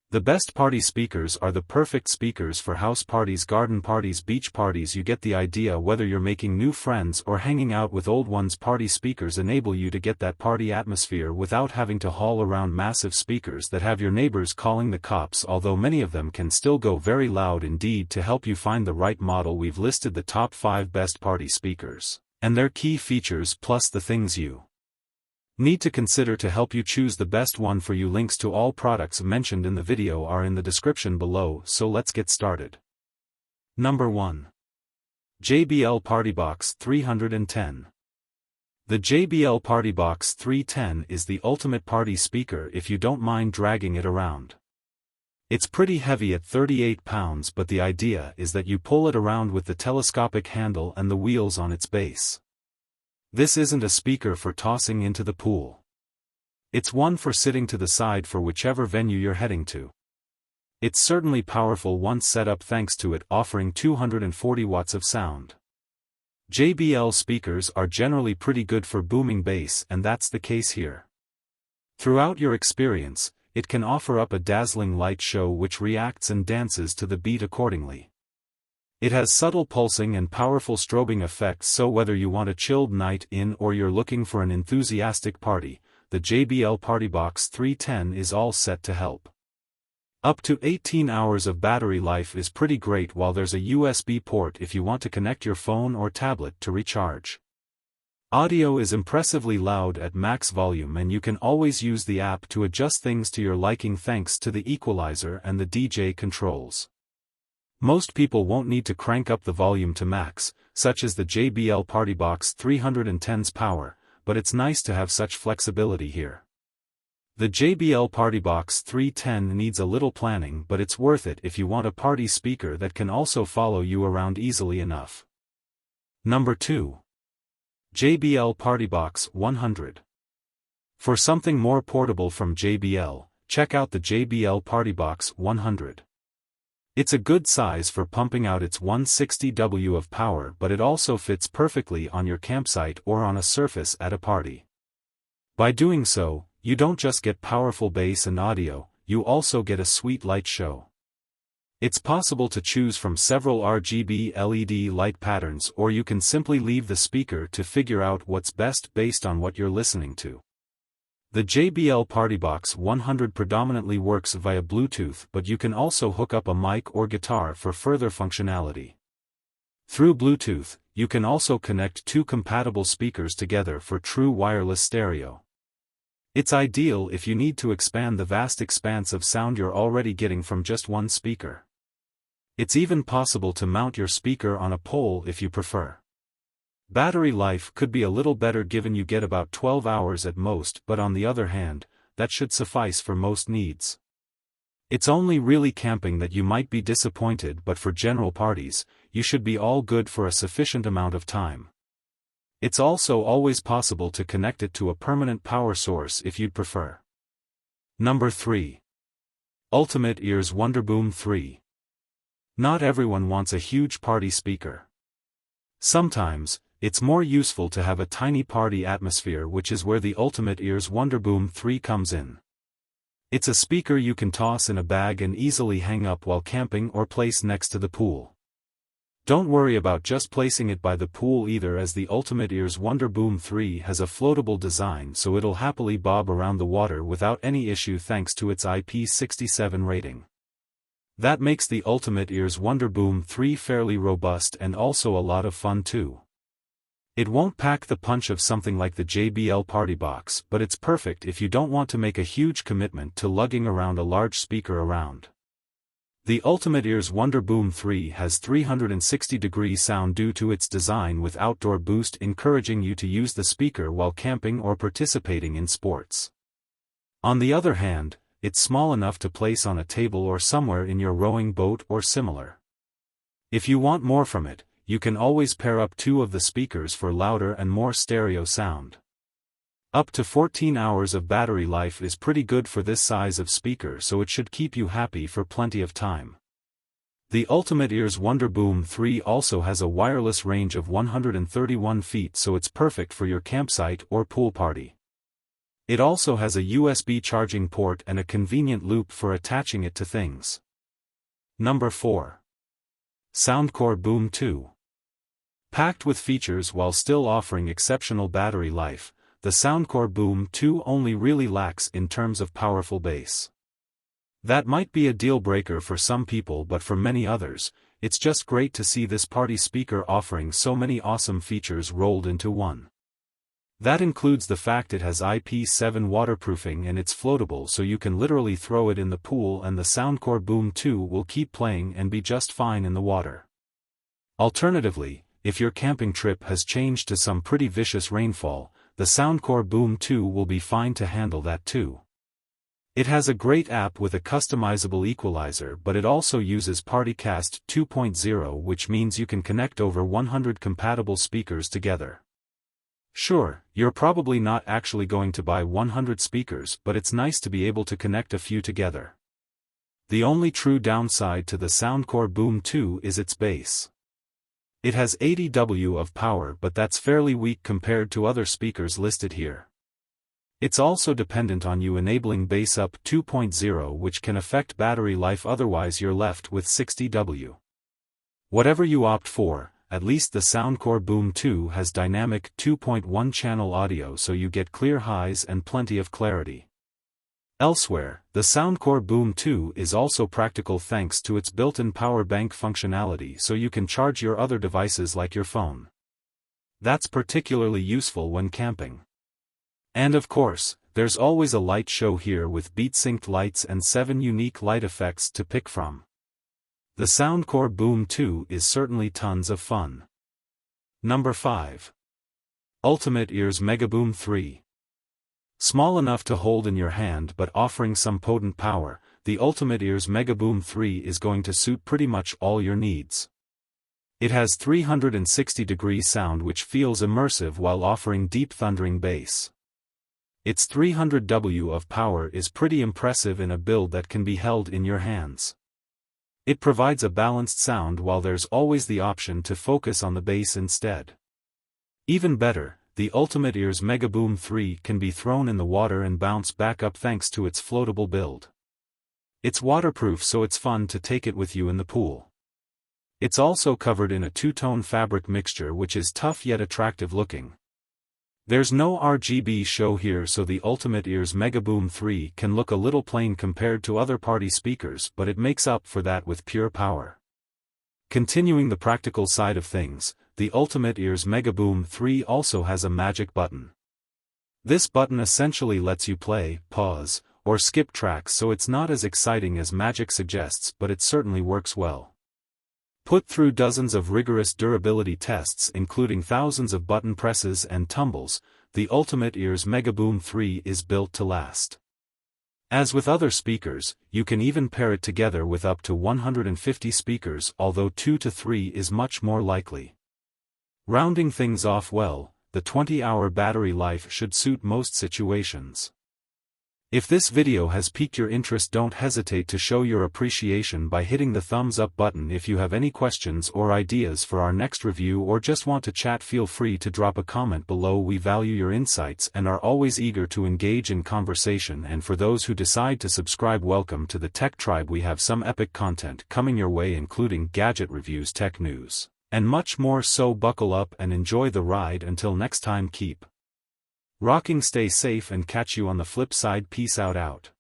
The best party speakers are the perfect speakers for house parties, garden parties, beach parties. You get the idea. Whether you're making new friends or hanging out with old ones, party speakers enable you to get that party atmosphere without having to haul around massive speakers that have your neighbors calling the cops, although many of them can still go very loud indeed. To help you find the right model, we've listed the top 5 best party speakers and their key features, plus the things you need to consider to help you choose the best one for you. Links to all products mentioned in the video are in the description below, so let's get started. Number 1. JBL Party Box 310. The JBL Party Box 310 is the ultimate party speaker if you don't mind dragging it around. It's pretty heavy at 38 pounds, but the idea is that you pull it around with the telescopic handle and the wheels on its base. This isn't a speaker for tossing into the pool. It's one for sitting to the side for whichever venue you're heading to. It's certainly powerful once set up, thanks to it offering 240 watts of sound. JBL speakers are generally pretty good for booming bass, and that's the case here. Throughout your experience, it can offer up a dazzling light show which reacts and dances to the beat accordingly. It has subtle pulsing and powerful strobing effects, so whether you want a chilled night in or you're looking for an enthusiastic party, the JBL Party Box 310 is all set to help. Up to 18 hours of battery life is pretty great, while there's a USB port if you want to connect your phone or tablet to recharge. Audio is impressively loud at max volume, and you can always use the app to adjust things to your liking thanks to the equalizer and the DJ controls. Most people won't need to crank up the volume to max, such as the JBL Party Box 310's power, but it's nice to have such flexibility here. The JBL Party Box 310 needs a little planning, but it's worth it if you want a party speaker that can also follow you around easily enough. Number 2. JBL Party Box 100. For something more portable from JBL, check out the JBL Party Box 100. It's a good size for pumping out its 160W of power, but it also fits perfectly on your campsite or on a surface at a party. By doing so, you don't just get powerful bass and audio, you also get a sweet light show. It's possible to choose from several RGB LED light patterns, or you can simply leave the speaker to figure out what's best based on what you're listening to. The JBL Party Box 100 predominantly works via Bluetooth, but you can also hook up a mic or guitar for further functionality. Through Bluetooth, you can also connect 2 compatible speakers together for true wireless stereo. It's ideal if you need to expand the vast expanse of sound you're already getting from just one speaker. It's even possible to mount your speaker on a pole if you prefer. Battery life could be a little better given you get about 12 hours at most, but on the other hand, that should suffice for most needs. It's only really camping that you might be disappointed, but for general parties, you should be all good for a sufficient amount of time. It's also always possible to connect it to a permanent power source if you'd prefer. Number 3. Ultimate Ears Wonderboom 3. Not everyone wants a huge party speaker. Sometimes, it's more useful to have a tiny party atmosphere, which is where the Ultimate Ears Wonderboom 3 comes in. It's a speaker you can toss in a bag and easily hang up while camping or place next to the pool. Don't worry about just placing it by the pool either, as the Ultimate Ears Wonderboom 3 has a floatable design, so it'll happily bob around the water without any issue thanks to its IP67 rating. That makes the Ultimate Ears Wonderboom 3 fairly robust and also a lot of fun too. It won't pack the punch of something like the JBL Party Box, but it's perfect if you don't want to make a huge commitment to lugging around a large speaker around. The Ultimate Ears Wonderboom 3 has 360-degree sound due to its design with outdoor boost, encouraging you to use the speaker while camping or participating in sports. On the other hand, it's small enough to place on a table or somewhere in your rowing boat or similar. If you want more from it, you can always pair up 2 of the speakers for louder and more stereo sound. Up to 14 hours of battery life is pretty good for this size of speaker, so it should keep you happy for plenty of time. The Ultimate Ears Wonderboom 3 also has a wireless range of 131 feet, so it's perfect for your campsite or pool party. It also has a USB charging port and a convenient loop for attaching it to things. Number 4. Soundcore Boom 2. Packed with features while still offering exceptional battery life, the Soundcore Boom 2 only really lacks in terms of powerful bass. That might be a deal breaker for some people, but for many others, it's just great to see this party speaker offering so many awesome features rolled into one. That includes the fact it has IP7 waterproofing and it's floatable, so you can literally throw it in the pool and the Soundcore Boom 2 will keep playing and be just fine in the water. Alternatively, if your camping trip has changed to some pretty vicious rainfall, the Soundcore Boom 2 will be fine to handle that too. It has a great app with a customizable equalizer, but it also uses PartyCast 2.0, which means you can connect over 100 compatible speakers together. Sure, you're probably not actually going to buy 100 speakers, but it's nice to be able to connect a few together. The only true downside to the Soundcore Boom 2 is its bass. It has 80 W of power, but that's fairly weak compared to other speakers listed here. It's also dependent on you enabling Bass Up 2.0, which can affect battery life, otherwise you're left with 60 W. Whatever you opt for, at least the Soundcore Boom 2 has dynamic 2.1 channel audio, so you get clear highs and plenty of clarity. Elsewhere, the Soundcore Boom 2 is also practical thanks to its built-in power bank functionality, so you can charge your other devices like your phone. That's particularly useful when camping. And of course, there's always a light show here with beat-synced lights and 7 unique light effects to pick from. The Soundcore Boom 2 is certainly tons of fun. Number 5. Ultimate Ears Megaboom 3. Small enough to hold in your hand but offering some potent power, the Ultimate Ears Megaboom 3 is going to suit pretty much all your needs. It has 360-degree sound which feels immersive while offering deep thundering bass. Its 300 W of power is pretty impressive in a build that can be held in your hands. It provides a balanced sound while there's always the option to focus on the bass instead. Even better, the Ultimate Ears Megaboom 3 can be thrown in the water and bounce back up thanks to its floatable build. It's waterproof, so it's fun to take it with you in the pool. It's also covered in a two-tone fabric mixture which is tough yet attractive looking. There's no RGB show here, so the Ultimate Ears Megaboom 3 can look a little plain compared to other party speakers, but it makes up for that with pure power. Continuing the practical side of things, the Ultimate Ears Megaboom 3 also has a magic button. This button essentially lets you play, pause, or skip tracks, so it's not as exciting as magic suggests, but it certainly works well. Put through dozens of rigorous durability tests including thousands of button presses and tumbles, the Ultimate Ears Megaboom 3 is built to last. As with other speakers, you can even pair it together with up to 150 speakers, although 2 to 3 is much more likely. Rounding things off well, the 20-hour battery life should suit most situations. If this video has piqued your interest, don't hesitate to show your appreciation by hitting the thumbs up button. If you have any questions or ideas for our next review or just want to chat, feel free to drop a comment below. We value your insights and are always eager to engage in conversation. And for those who decide to subscribe, welcome to the Tech Tribe. We have some epic content coming your way, including gadget reviews, tech news, and much more, so buckle up and enjoy the ride. Until next time, keep rocking, stay safe, and catch you on the flip side. Peace out.